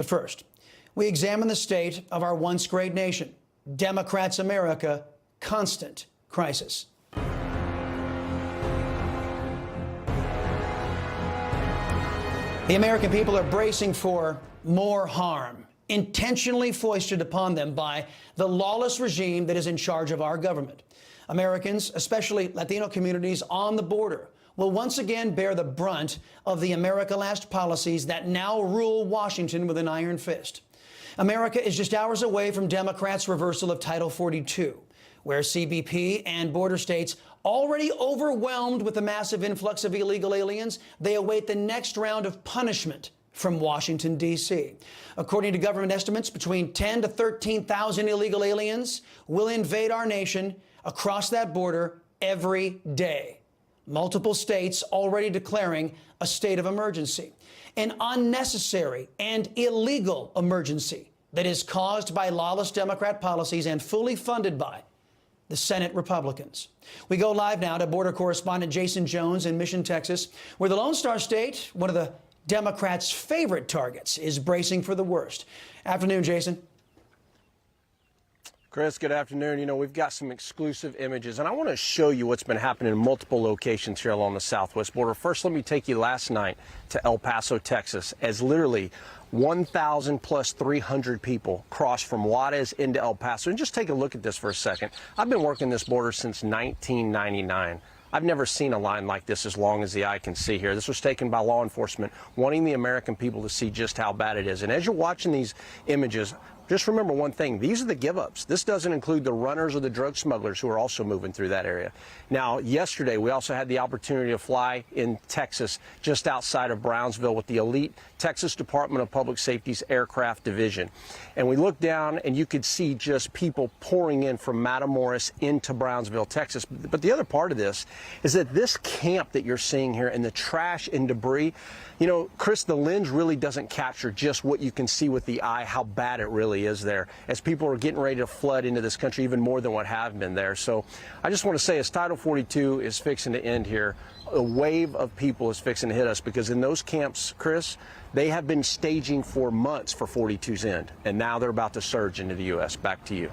But first, we examine the state of our once great nation, Democrats' America, constant crisis. The American people are bracing for more harm, intentionally foisted upon them by the lawless regime that is in charge of our government. Americans, especially Latino communities on the border, will once again bear the brunt of the America Last policies that now rule Washington with an iron fist. America is just hours away from Democrats' reversal of Title 42, where CBP and border states, already overwhelmed with the massive influx of illegal aliens, they await the next round of punishment from Washington, D.C. According to government estimates, between 10 to 13,000 illegal aliens will invade our nation across that border every day. Multiple states already declaring a state of emergency, an unnecessary and illegal emergency that is caused by lawless Democrat policies and fully funded by the Senate Republicans. We go live now to border correspondent Jaeson Jones in Mission, Texas, where the Lone Star State, one of the Democrats' favorite targets, is bracing for the worst. Afternoon, Jaeson. Chris, good afternoon. You know, we've got some exclusive images, and I want to show you what's been happening in multiple locations here along the southwest border. First, let me take you last night to El Paso, Texas, as literally 1,000 plus 300 people crossed from Juarez into El Paso. And just take a look at this for a second. I've been working this border since 1999. I've never seen a line like this as long as the eye can see here. This was taken by law enforcement, wanting the American people to see just how bad it is. And as you're watching these images, just remember one thing. These are the give-ups. This doesn't include the runners or the drug smugglers who are also moving through that area. Now, yesterday, we also had the opportunity to fly in Texas, just outside of Brownsville, with the elite Texas Department of Public Safety's Aircraft Division. And we looked down, and you could see just people pouring in from Matamoros into Brownsville, Texas. But the other part of this is that this camp that you're seeing here and the trash and debris, you know, Chris, the lens really doesn't capture just what you can see with the eye, how bad it really is there, as people are getting ready to flood into this country even more than what have been there. So I just want to say, as Title 42 is fixing to end here, a wave of people is fixing to hit us, because in those camps, Chris, they have been staging for months for 42's end, and now they're about to surge into the U.S. Back to you.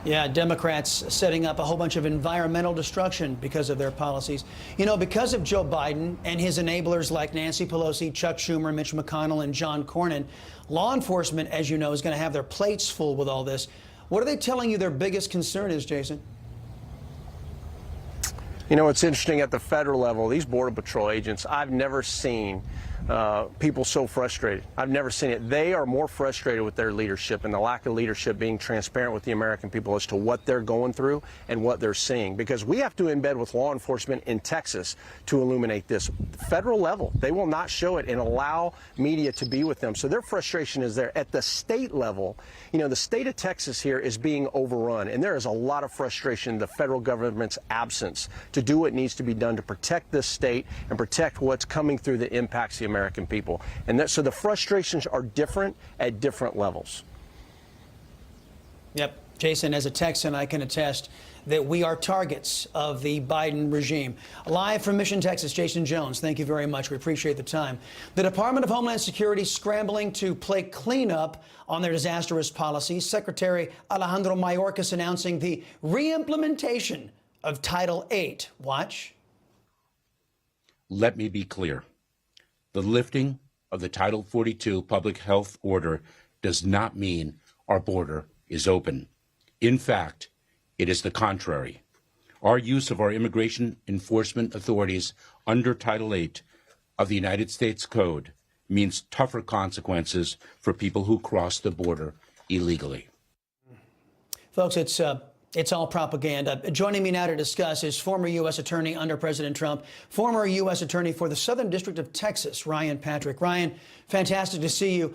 Yeah, Democrats setting up a whole bunch of environmental destruction because of their policies. You know, because of Joe Biden and his enablers like Nancy Pelosi, Chuck Schumer, Mitch McConnell, and John Cornyn, law enforcement, as you know, is going to have their plates full with all this. What are they telling you their biggest concern is, Jaeson? You know, it's interesting at the federal level, these Border Patrol agents, I've never seen people so frustrated. I've never seen it. They are more frustrated with their leadership and the lack of leadership, being transparent with the American people as to what they're going through and what they're seeing. Because we have to embed with law enforcement in Texas to illuminate this. Federal level, they will not show it and allow media to be with them. So their frustration is there. At the state level, you know, the state of Texas here is being overrun, and there is a lot of frustration in the federal government's absence to do what needs to be done to protect this state and protect what's coming through that impacts the American people. And so the frustrations are different at different levels. Yep. Jaeson, as a Texan, I can attest that we are targets of the Biden regime. Live from Mission, Texas, Jaeson Jones, thank you very much. We appreciate the time. The Department of Homeland Security scrambling to play cleanup on their disastrous policies. Secretary Alejandro Mayorkas announcing the re-implementation of Title 8. Watch. Let me be clear. The lifting of the Title 42 public health order does not mean our border is open. In fact, it is the contrary. Our use of our immigration enforcement authorities under Title 8 of the United States Code means tougher consequences for people who cross the border illegally. Folks, it's all propaganda. Joining me now to discuss is former U.S. Attorney under President Trump, former U.S. Attorney for the Southern District of Texas, Ryan Patrick. Ryan, fantastic to see you.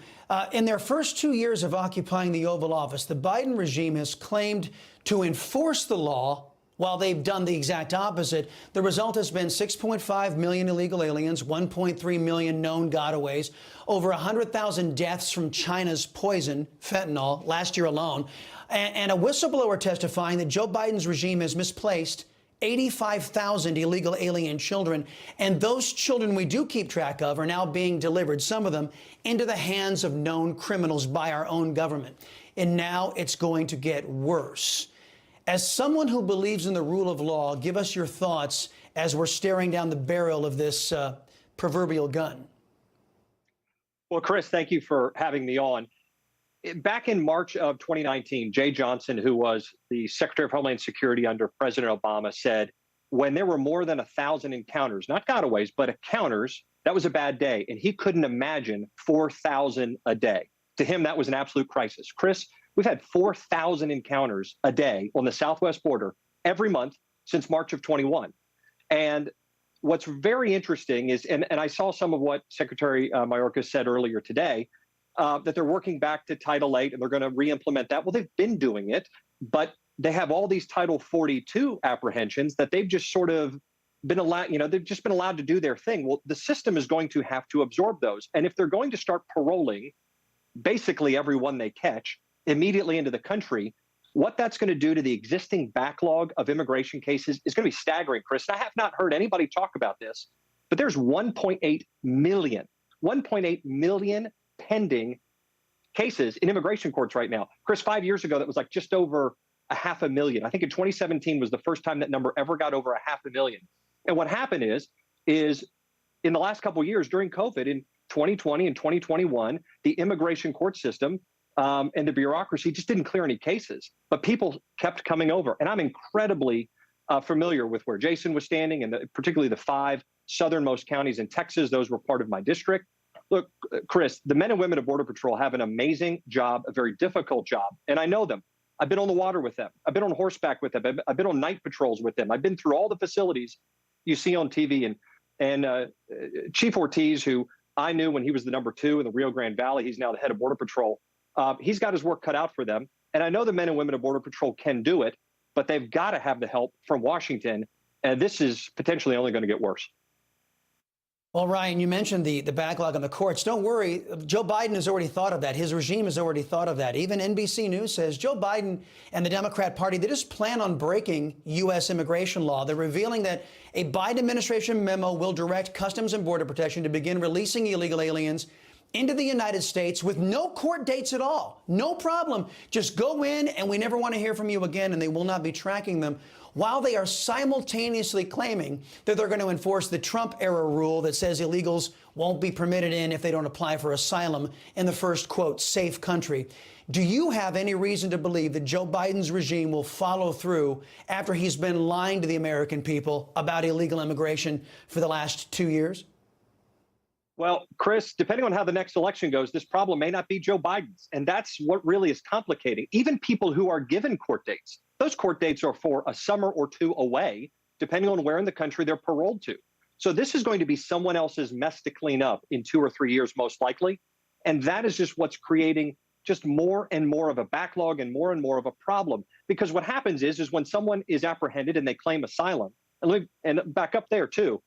In their first 2 years of occupying the Oval Office, the Biden regime has claimed to enforce the law while they've done the exact opposite. The result has been 6.5 million illegal aliens, 1.3 million known gotaways, over 100,000 deaths from China's poison, fentanyl, last year alone, and a whistleblower testifying that Joe Biden's regime has misplaced 85,000 illegal alien children. And those children we do keep track of are now being delivered, some of them, into the hands of known criminals by our own government. And now it's going to get worse. As someone who believes in the rule of law, give us your thoughts as we're staring down the barrel of this proverbial gun. Well, Chris, thank you for having me on. Back in March of 2019, Jay Johnson, who was the Secretary of Homeland Security under President Obama, said when there were more than 1,000 encounters, not gotaways, but encounters, that was a bad day. And he couldn't imagine 4,000 a day. To him, that was an absolute crisis. Chris, we've had 4,000 encounters a day on the southwest border every month since March of 21. And what's very interesting is, and I saw some of what Secretary Mayorkas said earlier today, that they're working back to Title VIII and they're going to re-implement that. Well, they've been doing it, but they have all these Title 42 apprehensions that they've just sort of been allowed, they've just been allowed to do their thing. Well, the system is going to have to absorb those. And if they're going to start paroling basically everyone they catch immediately into the country, what that's going to do to the existing backlog of immigration cases is going to be staggering, Chris. I have not heard anybody talk about this, but there's 1.8 million pending cases in immigration courts right now. Chris, 5 years ago, that was like just over 500,000. I think in 2017 was the first time that number ever got over 500,000. And what happened is in the last couple of years during COVID, in 2020 and 2021, the immigration court system and the bureaucracy just didn't clear any cases, but people kept coming over. And I'm incredibly familiar with where Jaeson was standing, and particularly the 5 southernmost counties in Texas. Those were part of my district. Look, Chris, the men and women of Border Patrol have an amazing job, a very difficult job, and I know them. I've been on the water with them. I've been on horseback with them. I've been on night patrols with them. I've been through all the facilities you see on TV. And Chief Ortiz, who I knew when he was the number 2 in the Rio Grande Valley, he's now the head of Border Patrol. He's got his work cut out for them. And I know the men and women of Border Patrol can do it, but they've got to have the help from Washington. And this is potentially only going to get worse. Well, Ryan, you mentioned the backlog on the courts. Don't worry. Joe Biden has already thought of that. His regime has already thought of that. Even NBC News says Joe Biden and the Democrat Party, they just plan on breaking U.S. immigration law. They're revealing that a Biden administration memo will direct Customs and Border Protection to begin releasing illegal aliens into the United States with no court dates at all. No problem. Just go in and we never want to hear from you again, and they will not be tracking them, while they are simultaneously claiming that they're going to enforce the Trump-era rule that says illegals won't be permitted in if they don't apply for asylum in the first, quote, safe country. Do you have any reason to believe that Joe Biden's regime will follow through after he's been lying to the American people about illegal immigration for the last 2 years? Well, Chris, depending on how the next election goes, this problem may not be Joe Biden's. And that's what really is complicating. Even people who are given court dates, those court dates are for a summer or 2 away, depending on where in the country they're paroled to. So this is going to be someone else's mess to clean up in 2 or 3 years, most likely. And that is just what's creating just more and more of a backlog and more of a problem. Because what happens is when someone is apprehended and they claim asylum, and back up there too,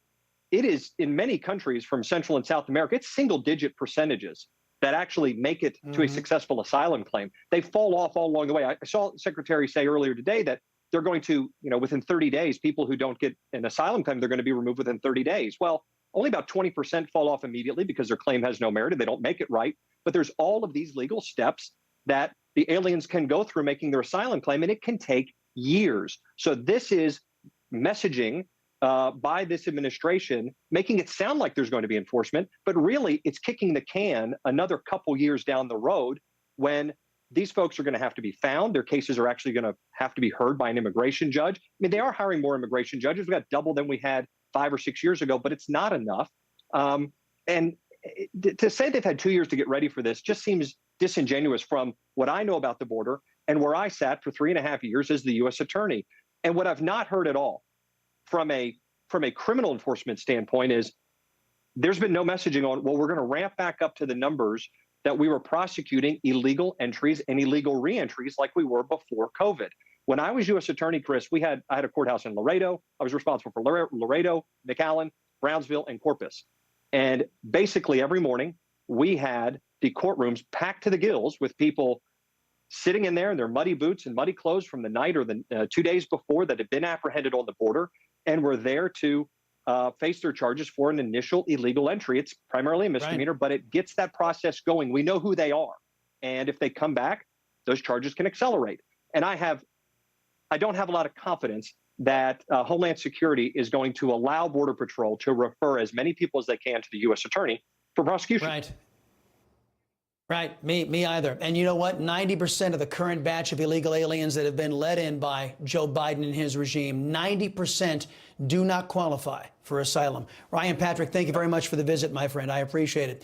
it is in many countries from Central and South America, it's single-digit percentages that actually make it to a successful asylum claim. They fall off all along the way. I saw the Secretary say earlier today that they're going to, within 30 days, people who don't get an asylum claim, they're going to be removed within 30 days. Well, only about 20% fall off immediately because their claim has no merit and they don't make it right. But there's all of these legal steps that the aliens can go through making their asylum claim, and it can take years. So this is messaging by this administration, making it sound like there's going to be enforcement, but really it's kicking the can another couple years down the road when these folks are going to have to be found. Their cases are actually going to have to be heard by an immigration judge. I mean, they are hiring more immigration judges. We've got double than we had 5 or 6 years ago, but it's not enough. And to say they've had 2 years to get ready for this just seems disingenuous from what I know about the border and where I sat for 3.5 years as the U.S. attorney. And what I've not heard at all from a criminal enforcement standpoint is there's been no messaging on, well, we're going to ramp back up to the numbers that we were prosecuting illegal entries and illegal reentries like we were before COVID. When I was U.S. attorney, Chris, I had a courthouse in Laredo. I was responsible for Laredo, McAllen, Brownsville, and Corpus. And basically every morning we had the courtrooms packed to the gills with people sitting in there in their muddy boots and muddy clothes from the night or the 2 days before that had been apprehended on the border and were there to face their charges for an initial illegal entry. It's primarily a misdemeanor, but it gets that process going. We know who they are. And if they come back, those charges can accelerate. And I don't have a lot of confidence that Homeland Security is going to allow Border Patrol to refer as many people as they can to the U.S. Attorney for prosecution. Right. Me either. And you know what? 90% of the current batch of illegal aliens that have been let in by Joe Biden and his regime, 90% do not qualify for asylum. Ryan Patrick, thank you very much for the visit, my friend. I appreciate it.